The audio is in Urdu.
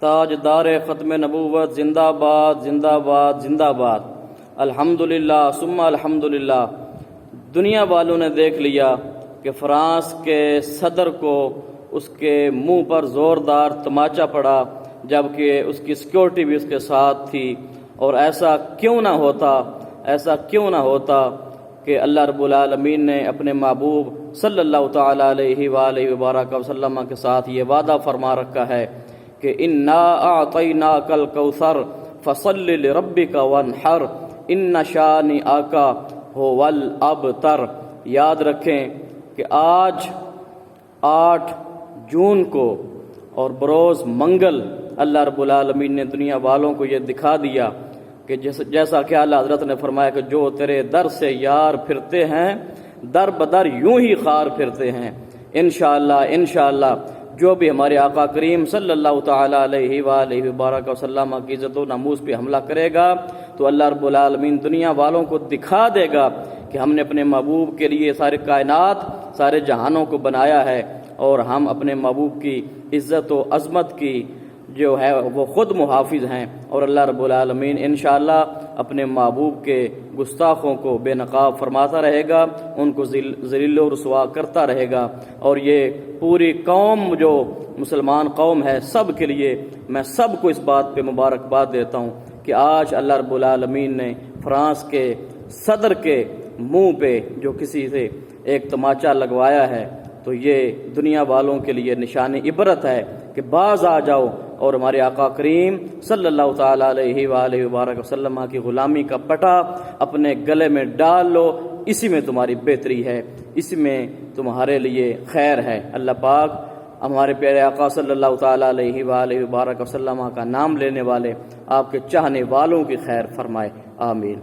تاجدار ختم نبوت زندہ باد زندہ باد زندہ باد۔ الحمدللہ ثم الحمدللہ۔ دنیا والوں نے دیکھ لیا کہ فرانس کے صدر کو اس کے منہ پر زوردار طمانچہ پڑا، جبکہ اس کی سیکورٹی بھی اس کے ساتھ تھی۔ اور ایسا کیوں نہ ہوتا کہ اللہ رب العالمین نے اپنے محبوب صلی اللہ تعالی علیہ وآلہ وبارک وسلم کے ساتھ یہ وعدہ فرما رکھا ہے کہ انا اعطیناک الکوثر فصل لربک وانحر ان شانئک ھو الابتر۔ یاد رکھیں کہ آج 8 جون کو اور بروز منگل اللہ رب العالمین نے دنیا والوں کو یہ دکھا دیا کہ جیسا کہ اعلیٰ حضرت نے فرمایا کہ جو تیرے در سے یار پھرتے ہیں در بدر یوں ہی خار پھرتے ہیں۔ انشاءاللہ جو بھی ہمارے آقا کریم صلی اللہ تعالی علیہ وآلہ وبارک وسلم کی عزت و ناموس پہ حملہ کرے گا تو اللہ رب العالمین دنیا والوں کو دکھا دے گا کہ ہم نے اپنے محبوب کے لیے سارے کائنات سارے جہانوں کو بنایا ہے، اور ہم اپنے محبوب کی عزت و عظمت کی جو ہے وہ خود محافظ ہیں، اور اللہ رب العالمین انشاءاللہ اپنے محبوب کے گستاخوں کو بے نقاب فرماتا رہے گا، ان کو ذلیل و رسوا کرتا رہے گا۔ اور یہ پوری قوم جو مسلمان قوم ہے سب کے لیے میں سب کو اس بات پہ مبارکباد دیتا ہوں کہ آج اللہ رب العالمین نے فرانس کے صدر کے منہ پہ جو کسی سے ایک طمانچہ لگوایا ہے تو یہ دنیا والوں کے لیے نشان عبرت ہے کہ باز آ جاؤ اور ہمارے آقا کریم صلی اللہ تعالی علیہ وآلہ وبارک وسلم کی غلامی کا پٹا اپنے گلے میں ڈال لو، اسی میں تمہاری بہتری ہے، اسی میں تمہارے لیے خیر ہے۔ اللہ پاک ہمارے پیارے آقا صلی اللہ تعالی علیہ وآلہ وبارک وسلم کا نام لینے والے آپ کے چاہنے والوں کی خیر فرمائے، آمین۔